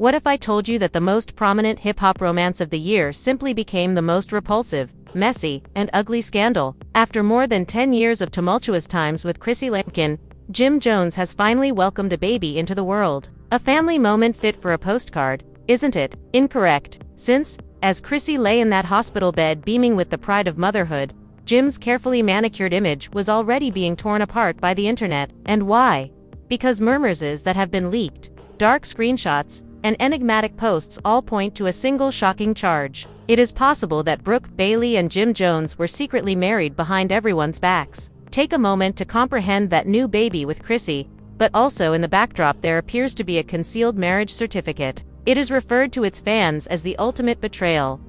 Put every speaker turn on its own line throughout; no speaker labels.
What if I told you that the most prominent hip-hop romance of the year simply became the most repulsive, messy, and ugly scandal? After more than 10 years of tumultuous times with Chrissy Lampkin, Jim Jones has finally welcomed a baby into the world. A family moment fit for a postcard, isn't it? Incorrect, since, as Chrissy lay in that hospital bed beaming with the pride of motherhood, Jim's carefully manicured image was already being torn apart by the internet. And why? Because murmurs that have been leaked, dark screenshots, and enigmatic posts all point to a single shocking charge. It is possible that Brooke Bailey and Jim Jones were secretly married behind everyone's backs. Take a moment to comprehend that new baby with Chrissy, but also in the backdrop there appears to be a concealed marriage certificate. It is referred to its fans as the ultimate betrayal.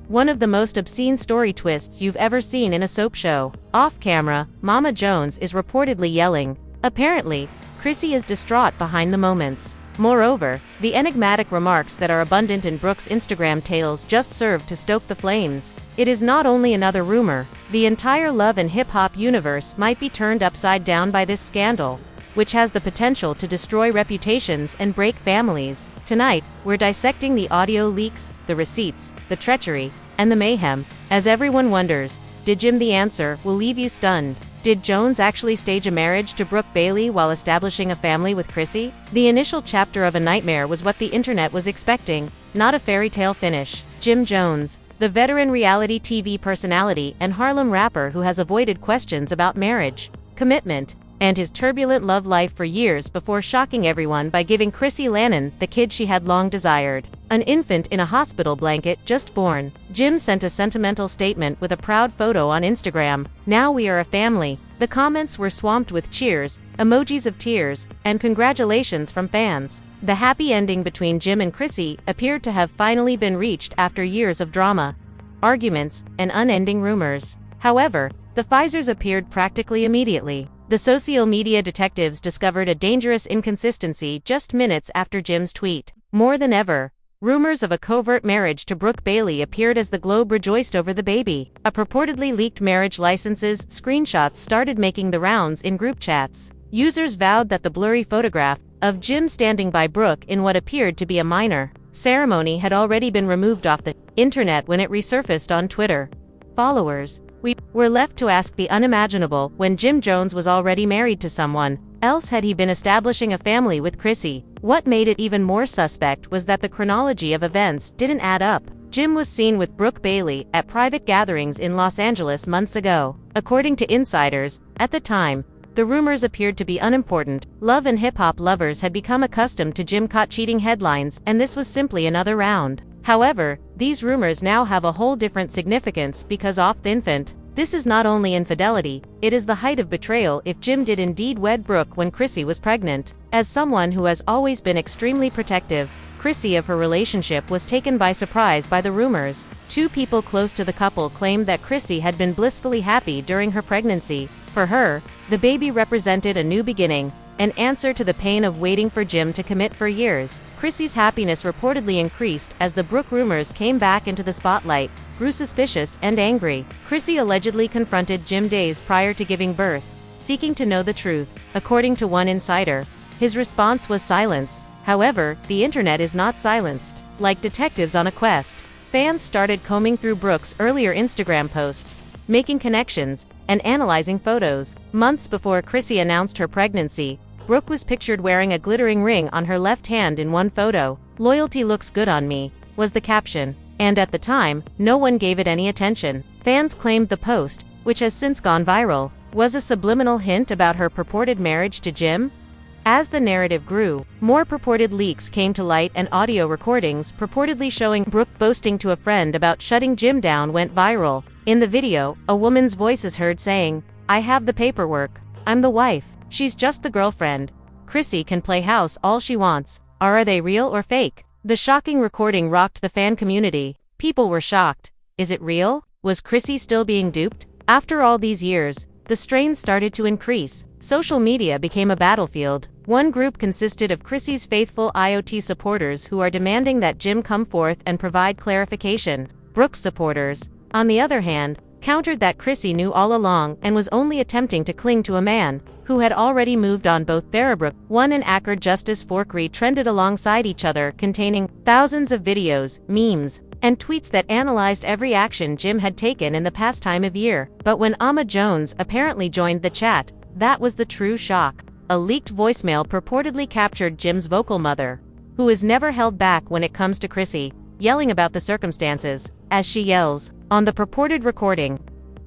One of the most obscene story twists you've ever seen in a soap show. Off-camera, Mama Jones is reportedly yelling. Apparently, Chrissy is distraught behind the moments. Moreover, the enigmatic remarks that are abundant in Brooke's Instagram tales just serve to stoke the flames. It is not only another rumor. The entire love and hip-hop universe might be turned upside down by this scandal, which has the potential to destroy reputations and break families. Tonight, we're dissecting the audio leaks, the receipts, the treachery, and the mayhem. As everyone wonders, did Jim the answer will leave you stunned? Did Jones actually stage a marriage to Brooke Bailey while establishing a family with Chrissy? The initial chapter of a nightmare was what the internet was expecting, not a fairy tale finish. Jim Jones, the veteran reality TV personality and Harlem rapper who has avoided questions about marriage, commitment, and his turbulent love life for years before shocking everyone by giving Chrissy Lannon the kid she had long desired. An infant in a hospital blanket just born. Jim sent a sentimental statement with a proud photo on Instagram. "Now we are a family." The comments were swamped with cheers, emojis of tears, and congratulations from fans. The happy ending between Jim and Chrissy appeared to have finally been reached after years of drama, arguments, and unending rumors. However, the Pfizers appeared practically immediately. The social media detectives discovered a dangerous inconsistency just minutes after Jim's tweet. More than ever, rumors of a covert marriage to Brooke Bailey appeared as the globe rejoiced over the baby. A purportedly leaked marriage licenses screenshots started making the rounds in group chats. Users vowed that the blurry photograph of Jim standing by Brooke in what appeared to be a minor ceremony had already been removed off the internet when it resurfaced on Twitter. Followers, we were left to ask the unimaginable when Jim Jones was already married to someone else. Had he been establishing a family with Chrissy? What made it even more suspect was that the chronology of events didn't add up. Jim was seen with Brooke Bailey at private gatherings in Los Angeles months ago. According to insiders, at the time, the rumors appeared to be unimportant. Love and hip-hop lovers had become accustomed to Jim caught cheating headlines, and this was simply another round. However, these rumors now have a whole different significance because off the infant, this is not only infidelity, it is the height of betrayal if Jim did indeed wed Brooke when Chrissy was pregnant. As someone who has always been extremely protective, Chrissy of her relationship was taken by surprise by the rumors. Two people close to the couple claimed that Chrissy had been blissfully happy during her pregnancy. For her, the baby represented a new beginning, an answer to the pain of waiting for Jim to commit for years. Chrissy's happiness reportedly increased as the Brooke rumors came back into the spotlight, grew suspicious and angry. Chrissy allegedly confronted Jim days prior to giving birth, seeking to know the truth. According to one insider, his response was silence. However, the internet is not silenced. Like detectives on a quest, fans started combing through Brooke's earlier Instagram posts, making connections, and analyzing photos. Months before Chrissy announced her pregnancy, Brooke was pictured wearing a glittering ring on her left hand in one photo. "Loyalty looks good on me," was the caption, and at the time, no one gave it any attention. Fans claimed the post, which has since gone viral, was a subliminal hint about her purported marriage to Jim. As the narrative grew, more purported leaks came to light and audio recordings purportedly showing Brooke boasting to a friend about shutting Jim down went viral. In the video, a woman's voice is heard saying, "I have the paperwork. I'm the wife. She's just the girlfriend. Chrissy can play house all she wants." Are they real or fake? The shocking recording rocked the fan community. People were shocked. Is it real? Was Chrissy still being duped? After all these years, the strain started to increase. Social media became a battlefield. One group consisted of Chrissy's faithful IoT supporters who are demanding that Jim come forth and provide clarification. Brooke's supporters, on the other hand, countered that Chrissy knew all along and was only attempting to cling to a man who had already moved on. Both Brooke 1 and actor Justice Forkery trended alongside each other, containing thousands of videos, memes, and tweets that analyzed every action Jim had taken in the past time of year. But when Amma Jones apparently joined the chat, that was the true shock. A leaked voicemail purportedly captured Jim's vocal mother, who is never held back when it comes to Chrissy, yelling about the circumstances, as she yells, on the purported recording,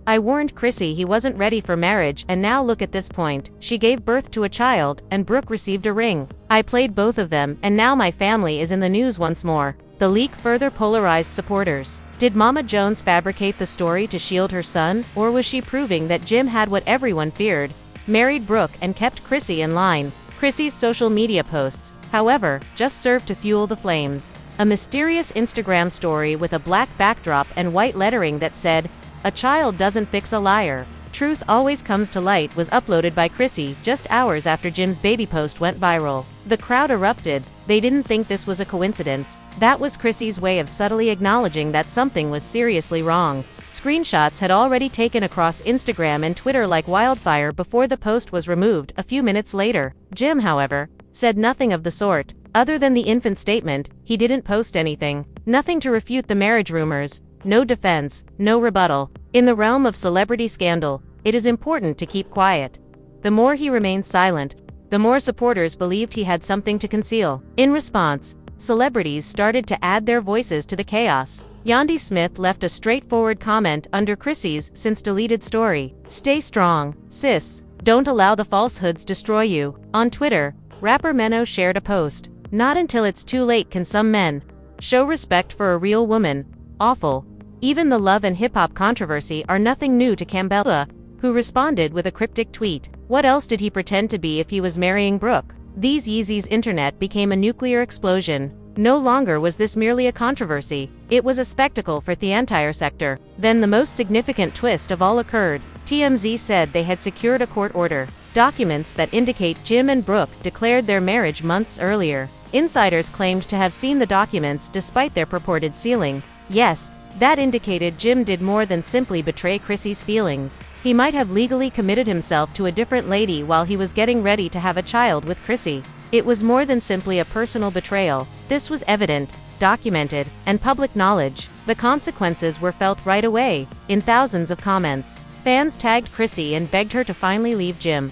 "I warned Chrissy he wasn't ready for marriage, and now look at this point. She gave birth to a child, and Brooke received a ring. I played both of them, and now my family is in the news once more." The leak further polarized supporters. Did Mama Jones fabricate the story to shield her son, or was she proving that Jim had what everyone feared: married Brooke and kept Chrissy in line? Chrissy's social media posts, however, just served to fuel the flames. A mysterious Instagram story with a black backdrop and white lettering that said, "A child doesn't fix a liar. Truth always comes to light," was uploaded by Chrissy just hours after Jim's baby post went viral. The crowd erupted. They didn't think this was a coincidence. That was Chrissy's way of subtly acknowledging that something was seriously wrong. Screenshots had already taken across Instagram and Twitter like wildfire before the post was removed a few minutes later. Jim, however, said nothing of the sort. Other than the infant statement, he didn't post anything. Nothing to refute the marriage rumors. No defense, no rebuttal. In the realm of celebrity scandal, it is important to keep quiet. The more he remained silent, the more supporters believed he had something to conceal. In response, celebrities started to add their voices to the chaos. Yandy Smith left a straightforward comment under Chrissy's since-deleted story. "Stay strong, sis. Don't allow the falsehoods destroy you." On Twitter, rapper Menno shared a post. "Not until it's too late can some men show respect for a real woman. Awful." Even the love and hip-hop controversy are nothing new to Cambella, who responded with a cryptic tweet. What else did he pretend to be if he was marrying Brooke? These Yeezy's internet became a nuclear explosion. No longer was this merely a controversy, it was a spectacle for the entire sector. Then the most significant twist of all occurred. TMZ said they had secured a court order, documents that indicate Jim and Brooke declared their marriage months earlier. Insiders claimed to have seen the documents despite their purported sealing. Yes, that indicated Jim did more than simply betray Chrissy's feelings. He might have legally committed himself to a different lady while he was getting ready to have a child with Chrissy. It was more than simply a personal betrayal. This was evident, documented, and public knowledge. The consequences were felt right away, in thousands of comments. Fans tagged Chrissy and begged her to finally leave Jim.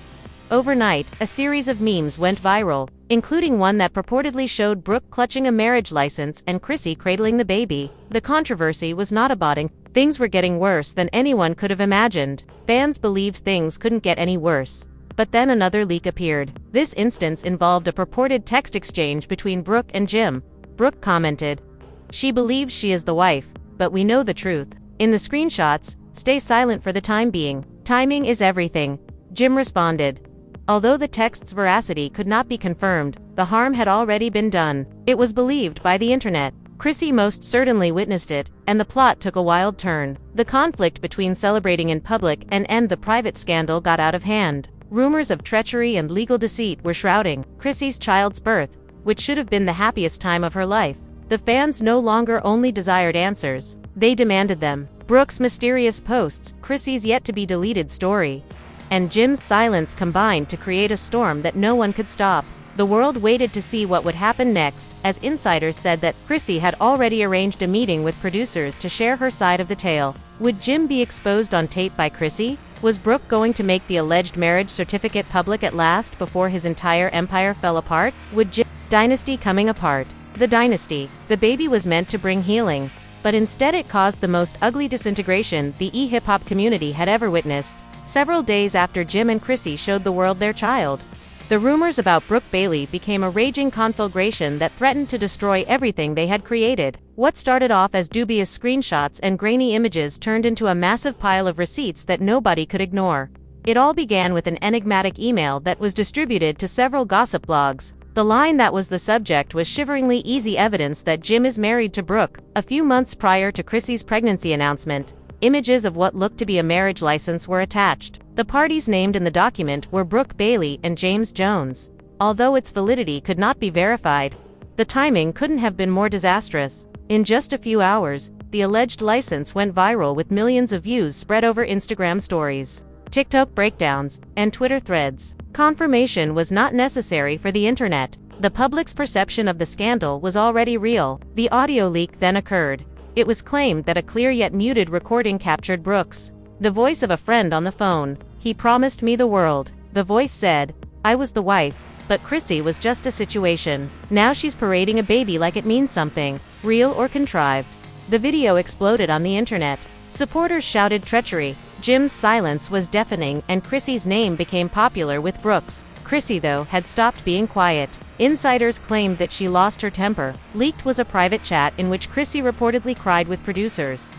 Overnight, a series of memes went viral, including one that purportedly showed Brooke clutching a marriage license and Chrissy cradling the baby. The controversy was not abating. Things were getting worse than anyone could have imagined. Fans believed things couldn't get any worse. But then another leak appeared. This instance involved a purported text exchange between Brooke and Jim. Brooke commented, "She believes she is the wife, but we know the truth." In the screenshots, "Stay silent for the time being. Timing is everything." Jim responded. Although the text's veracity could not be confirmed, the harm had already been done. It was believed by the internet. Chrissy most certainly witnessed it, and the plot took a wild turn. The conflict between celebrating in public and the private scandal got out of hand. Rumors of treachery and legal deceit were shrouding Chrissy's child's birth, which should have been the happiest time of her life. The fans no longer only desired answers, they demanded them. Brooke's mysterious posts, Chrissy's yet-to-be-deleted story, and Jim's silence combined to create a storm that no one could stop. The world waited to see what would happen next, as insiders said that Chrissy had already arranged a meeting with producers to share her side of the tale. Would Jim be exposed on tape by Chrissy? Was Brooke going to make the alleged marriage certificate public at last before his entire empire fell apart? Would Jim dynasty coming apart? The dynasty. The baby was meant to bring healing, but instead it caused the most ugly disintegration the hip-hop community had ever witnessed. Several days after Jim and Chrissy showed the world their child, the rumors about Brooke Bailey became a raging conflagration that threatened to destroy everything they had created. What started off as dubious screenshots and grainy images turned into a massive pile of receipts that nobody could ignore. It all began with an enigmatic email that was distributed to several gossip blogs. The line that was the subject was shiveringly easy evidence that Jim is married to Brooke. A few months prior to Chrissy's pregnancy announcement, images of what looked to be a marriage license were attached. The parties named in the document were Brooke Bailey and James Jones. Although its validity could not be verified, the timing couldn't have been more disastrous. In just a few hours, the alleged license went viral with millions of views spread over Instagram stories. TikTok breakdowns, and Twitter threads. Confirmation was not necessary for the internet. The public's perception of the scandal was already real. The audio leak then occurred. It was claimed that a clear yet muted recording captured Brooks. The voice of a friend on the phone. "He promised me the world," the voice said. "I was the wife, but Chrissy was just a situation. Now she's parading a baby like it means something, real or contrived." The video exploded on the internet. Supporters shouted treachery. Jim's silence was deafening and Chrissy's name became popular with Brooks. Chrissy, though, had stopped being quiet. Insiders claimed that she lost her temper. Leaked was a private chat in which Chrissy reportedly cried with producers.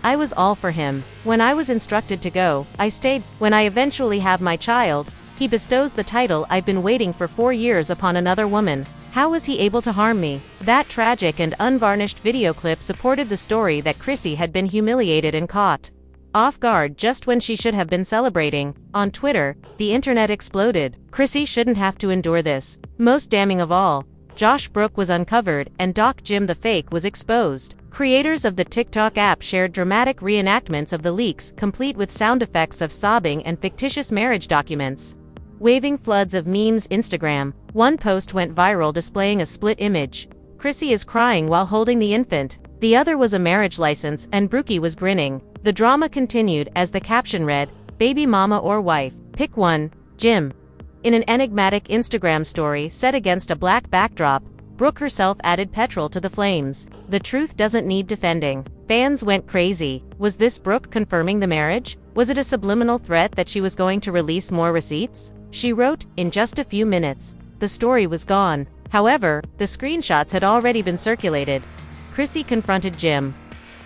"I was all for him. When I was instructed to go, I stayed. When I eventually have my child, he bestows the title I've been waiting for 4 years upon another woman. How was he able to harm me?" That tragic and unvarnished video clip supported the story that Chrissy had been humiliated and caught off guard just when she should have been celebrating. On Twitter, the internet exploded. Chrissy shouldn't have to endure this. Most damning of all, Josh Brooke was uncovered and Doc Jim the fake was exposed. Creators of the TikTok app shared dramatic reenactments of the leaks, complete with sound effects of sobbing and fictitious marriage documents. Waving floods of memes. Instagram. One post went viral displaying a split image. Chrissy is crying while holding the infant. The other was a marriage license and Brookie was grinning. The drama continued as the caption read, "Baby mama or wife, pick one, Jim." In an enigmatic Instagram story set against a black backdrop, Brooke herself added petrol to the flames. The truth doesn't need defending. Fans went crazy. Was this Brooke confirming the marriage? Was it a subliminal threat that she was going to release more receipts? She wrote, "In just a few minutes." The story was gone. However, the screenshots had already been circulated. Chrissy confronted Jim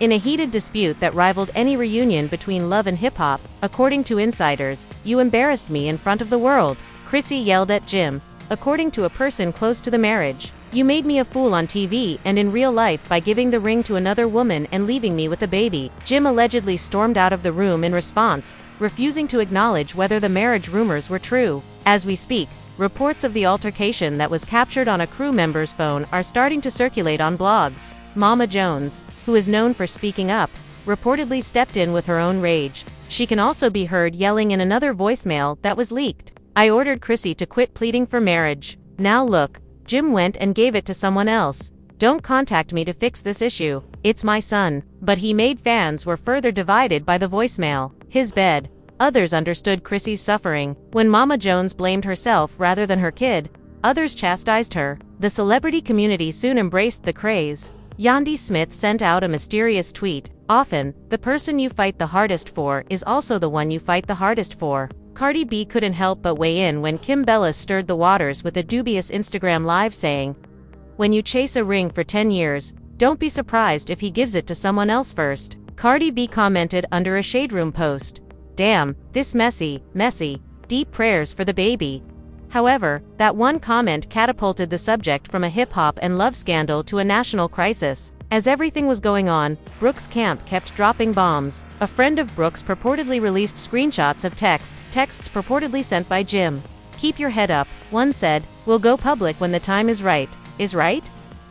in a heated dispute that rivaled any reunion between Love and Hip Hop. According to insiders, "You embarrassed me in front of the world," Chrissy yelled at Jim. According to a person close to the marriage, "You made me a fool on TV and in real life by giving the ring to another woman and leaving me with a baby." Jim allegedly stormed out of the room in response, refusing to acknowledge whether the marriage rumors were true. As we speak, reports of the altercation that was captured on a crew member's phone are starting to circulate on blogs. Mama Jones, who is known for speaking up, reportedly stepped in with her own rage. She can also be heard yelling in another voicemail that was leaked. "I ordered Chrissy to quit pleading for marriage. Now look, Jim went and gave it to someone else. Don't contact me to fix this issue. It's my son." But he made fans were further divided by the voicemail. His bed. Others understood Chrissy's suffering. When Mama Jones blamed herself rather than her kid, others chastised her. The celebrity community soon embraced the craze. Yandy Smith sent out a mysterious tweet. "Often, the person you fight the hardest for is also the one you fight the hardest for." Cardi B couldn't help but weigh in when Kim Bella stirred the waters with a dubious Instagram live saying, "When you chase a ring for 10 years, don't be surprised if he gives it to someone else first." Cardi B commented under a Shade Room post, "Damn, this messy, deep prayers for the baby." However, that one comment catapulted the subject from a hip-hop and love scandal to a national crisis. As everything was going on, Brooks' camp kept dropping bombs. A friend of Brooks purportedly released screenshots of texts purportedly sent by Jim. "Keep your head up," one said. "We'll go public when the time is right." Is right?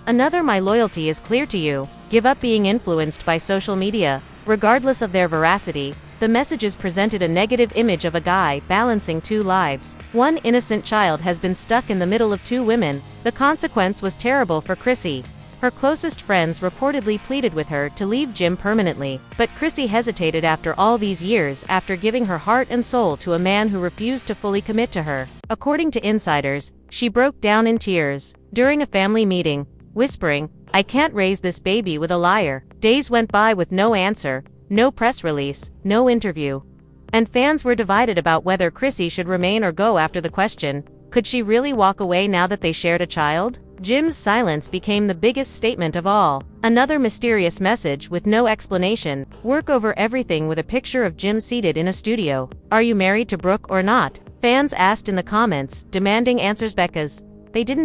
Another, "My loyalty is clear to you. Give up being influenced by social media." Regardless of their veracity, the messages presented a negative image of a guy balancing two lives. One innocent child has been stuck in the middle of two women. The consequence was terrible for Chrissy. Her closest friends reportedly pleaded with her to leave Jim permanently, but Chrissy hesitated after all these years after giving her heart and soul to a man who refused to fully commit to her. According to insiders, she broke down in tears during a family meeting, whispering, "I can't raise this baby with a liar." Days went by with no answer, no press release, no interview. And fans were divided about whether Chrissy should remain or go after the question, could she really walk away now that they shared a child? Jim's silence became the biggest statement of all. Another mysterious message with no explanation. Work over everything with a picture of Jim seated in a studio. "Are you married to Brooke or not?" Fans asked in the comments, demanding answers. They didn't